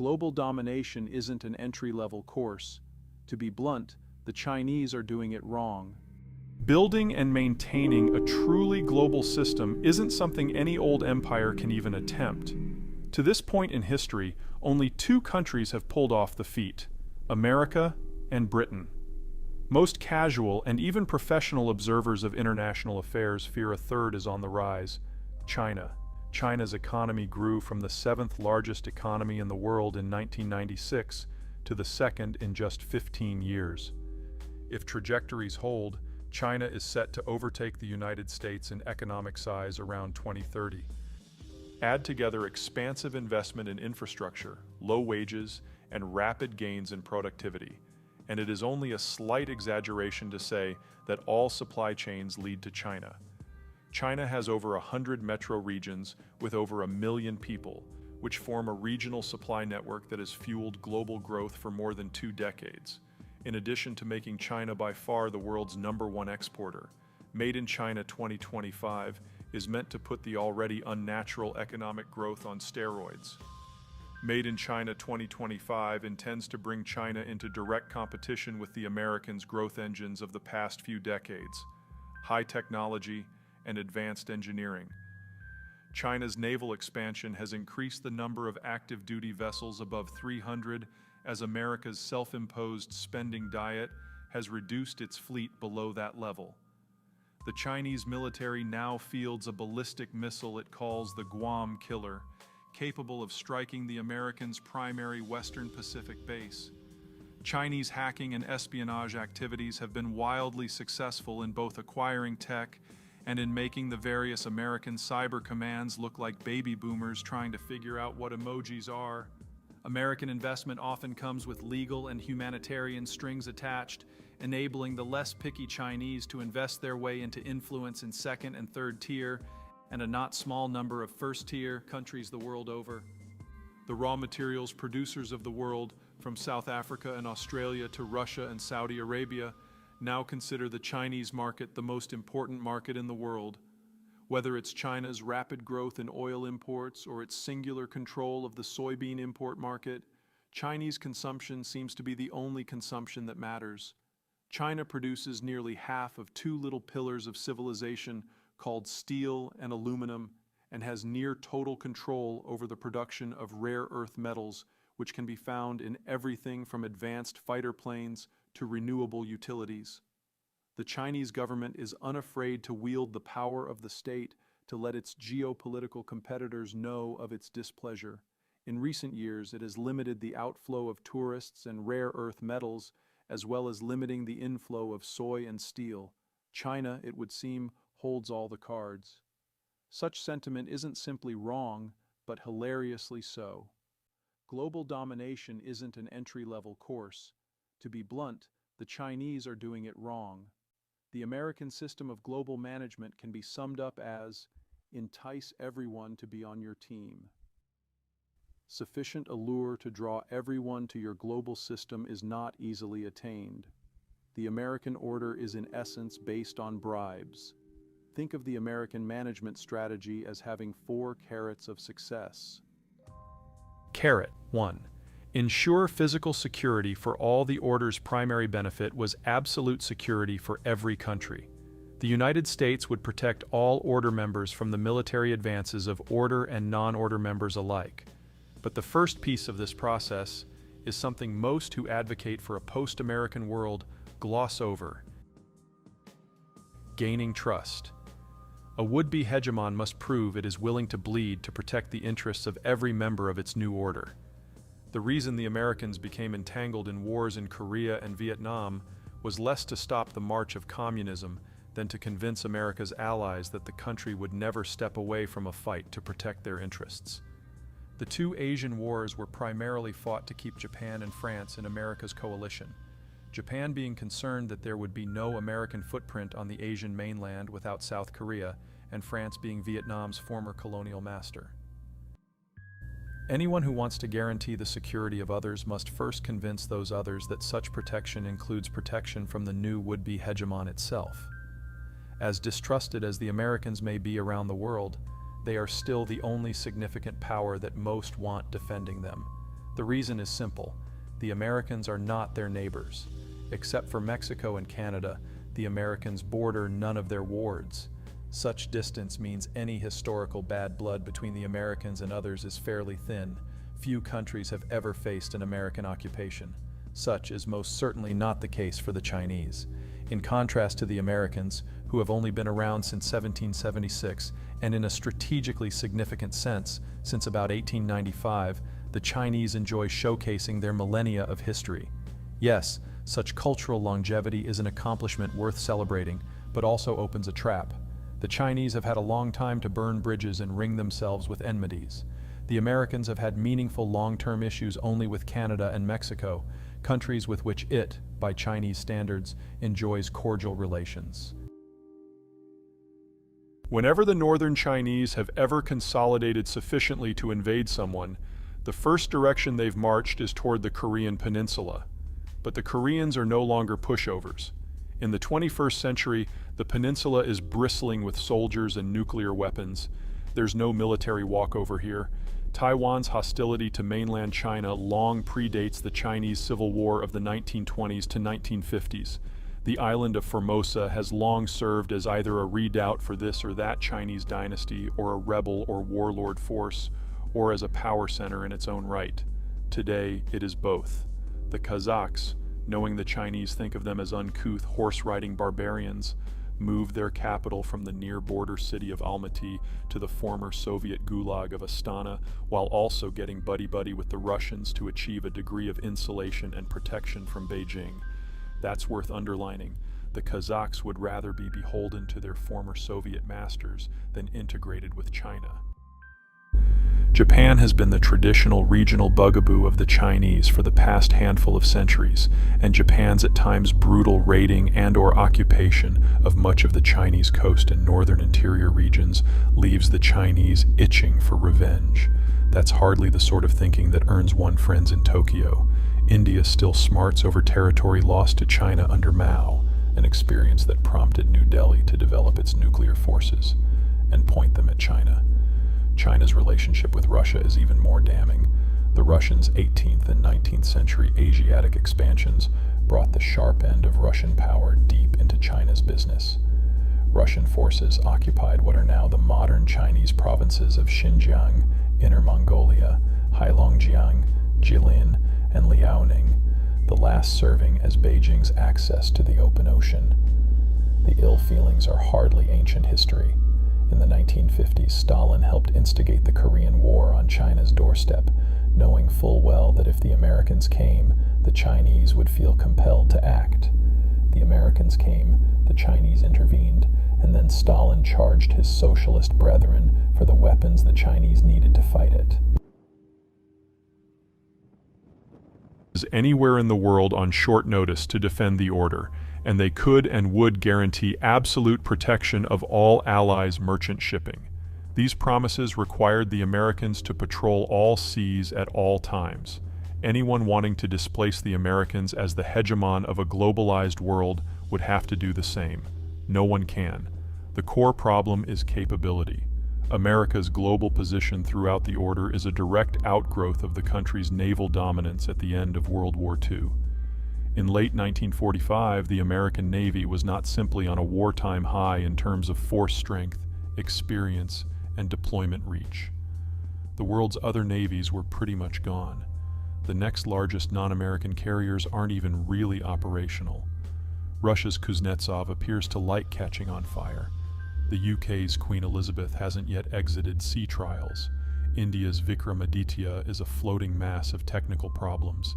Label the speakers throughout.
Speaker 1: Global domination isn't an entry-level course. To be blunt, the Chinese are doing it wrong. Building and maintaining a truly global system isn't something any old empire can even attempt. To this point in history, only two countries have pulled off the feat: America and Britain. Most casual and even professional observers of international affairs fear a third is on the rise: China. China's economy grew from the seventh largest economy in the world in 1996 to the second in just 15 years. If trajectories hold, China is set to overtake the United States in economic size around 2030. Add together expansive investment in infrastructure, low wages, and rapid gains in productivity, and it is only a slight exaggeration to say that all supply chains lead to China. China has over 100 metro regions with over 1 million people, which form a regional supply network that has fueled global growth for more than 2 decades. In addition to making China by far the world's #1 exporter, Made in China 2025 is meant to put the already unnatural economic growth on steroids. Made in China 2025 intends to bring China into direct competition with the Americans' growth engines of the past few decades: high technology and advanced engineering. China's naval expansion has increased the number of active duty vessels above 300, as America's self-imposed spending diet has reduced its fleet below that level. The Chinese military now fields a ballistic missile it calls the Guam Killer, capable of striking the Americans' primary Western Pacific base. Chinese hacking and espionage activities have been wildly successful in both acquiring tech and in making the various American cyber commands look like baby boomers trying to figure out what emojis are. American investment often comes with legal and humanitarian strings attached, enabling the less picky Chinese to invest their way into influence in second and third tier, and a not small number of first-tier countries the world over. The raw materials producers of the world, from South Africa and Australia to Russia and Saudi Arabia, now consider the Chinese market the most important market in the world. Whether it's China's rapid growth in oil imports or its singular control of the soybean import market, Chinese consumption seems to be the only consumption that matters. China produces nearly half of 2 little pillars of civilization called steel and aluminum, and has near total control over the production of rare earth metals, which can be found in everything from advanced fighter planes to renewable utilities. The Chinese government is unafraid to wield the power of the state to let its geopolitical competitors know of its displeasure. In recent years, it has limited the outflow of tourists and rare earth metals, as well as limiting the inflow of soy and steel. China, it would seem, holds all the cards. Such sentiment isn't simply wrong, but hilariously so. Global domination isn't an entry-level course. To be blunt, the Chinese are doing it wrong. The American system of global management can be summed up as entice everyone to be on your team. Sufficient allure to draw everyone to your global system is not easily attained. The American order is in essence based on bribes. Think of the American management strategy as having 4 carrots of success. Carrot 1. Ensure physical security for all. The order's primary benefit was absolute security for every country. The United States would protect all order members from the military advances of order and non-order members alike. But the first piece of this process is something most who advocate for a post-American world gloss over: gaining trust. A would-be hegemon must prove it is willing to bleed to protect the interests of every member of its new order. The reason the Americans became entangled in wars in Korea and Vietnam was less to stop the march of communism than to convince America's allies that the country would never step away from a fight to protect their interests. The 2 Asian wars were primarily fought to keep Japan and France in America's coalition, Japan being concerned that there would be no American footprint on the Asian mainland without South Korea, and France being Vietnam's former colonial master. Anyone who wants to guarantee the security of others must first convince those others that such protection includes protection from the new would-be hegemon itself. As distrusted as the Americans may be around the world, they are still the only significant power that most want defending them. The reason is simple. The Americans are not their neighbors. Except for Mexico and Canada, the Americans border none of their wards. Such distance means any historical bad blood between the Americans and others is fairly thin. Few countries have ever faced an American occupation. Such is most certainly not the case for the Chinese. In contrast to the Americans, who have only been around since 1776, and in a strategically significant sense, since about 1895, the Chinese enjoy showcasing their millennia of history. Yes, such cultural longevity is an accomplishment worth celebrating, but also opens a trap. The Chinese have had a long time to burn bridges and ring themselves with enmities. The Americans have had meaningful long-term issues only with Canada and Mexico, countries with which it, by Chinese standards, enjoys cordial relations. Whenever the northern Chinese have ever consolidated sufficiently to invade someone, the first direction they've marched is toward the Korean peninsula. But the Koreans are no longer pushovers. In the 21st century, the peninsula is bristling with soldiers and nuclear weapons. There's no military walkover here. Taiwan's hostility to mainland China long predates the Chinese Civil War of the 1920s to 1950s. The island of Formosa has long served as either a redoubt for this or that Chinese dynasty, or a rebel or warlord force, or as a power center in its own right. Today, it is both. The Kazakhs, knowing the Chinese think of them as uncouth horse-riding barbarians, moved their capital from the near-border city of Almaty to the former Soviet gulag of Astana, while also getting buddy-buddy with the Russians to achieve a degree of insulation and protection from Beijing. That's worth underlining. The Kazakhs would rather be beholden to their former Soviet masters than integrated with China. Japan has been the traditional regional bugaboo of the Chinese for the past handful of centuries, and Japan's at times brutal raiding and/or occupation of much of the Chinese coast and northern interior regions leaves the Chinese itching for revenge. That's hardly the sort of thinking that earns one friends in Tokyo. India still smarts over territory lost to China under Mao, an experience that prompted New Delhi to develop its nuclear forces and point them at China. China's relationship with Russia is even more damning. The Russians' 18th and 19th century Asiatic expansions brought the sharp end of Russian power deep into China's business. Russian forces occupied what are now the modern Chinese provinces of Xinjiang, Inner Mongolia, Heilongjiang, Jilin, and Liaoning, the last serving as Beijing's access to the open ocean. The ill feelings are hardly ancient history. In the 1950s, Stalin helped instigate the Korean War on China's doorstep, knowing full well that if the Americans came, the Chinese would feel compelled to act. The Americans came, the Chinese intervened, and then Stalin charged his socialist brethren for the weapons the Chinese needed to fight it. Anywhere in the world on short notice to defend the order, and they could and would guarantee absolute protection of all Allies' merchant shipping. These promises required the Americans to patrol all seas at all times. Anyone wanting to displace the Americans as the hegemon of a globalized world would have to do the same. No one can. The core problem is capability. America's global position throughout the order is a direct outgrowth of the country's naval dominance at the end of World War II. In late 1945, the American Navy was not simply on a wartime high in terms of force strength, experience, and deployment reach. The world's other navies were pretty much gone. The next largest non-American carriers aren't even really operational. Russia's Kuznetsov appears to like catching on fire. The UK's Queen Elizabeth hasn't yet exited sea trials. India's Vikramaditya is a floating mass of technical problems,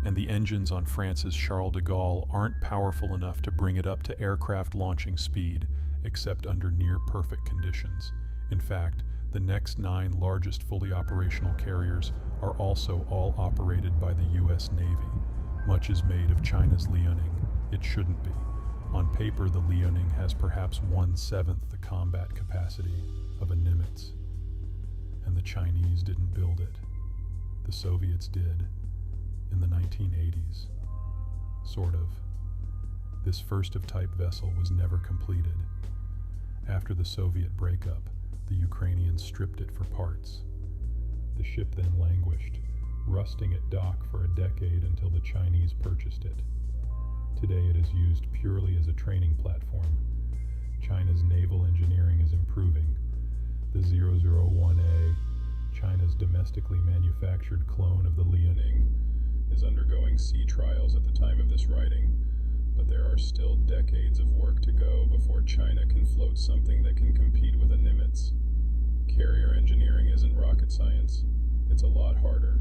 Speaker 1: and the engines on France's Charles de Gaulle aren't powerful enough to bring it up to aircraft launching speed, except under near-perfect conditions. In fact, the next 9 largest fully operational carriers are also all operated by the US Navy. Much is made of China's Liaoning. It shouldn't be. On paper, the Liaoning has perhaps 1/7 the combat capacity of a Nimitz. And the Chinese didn't build it. The Soviets did. In the 1980s. Sort of. This first-of-type vessel was never completed. After the Soviet breakup, the Ukrainians stripped it for parts. The ship then languished, rusting at dock for a decade until the Chinese purchased it. Today it is used purely as a training platform. China's naval engineering is improving. The 001A, China's domestically manufactured clone of the Liaoning, is undergoing sea trials at the time of this writing, but there are still decades of work to go before China can float something that can compete with a Nimitz. Carrier engineering isn't rocket science. It's a lot harder.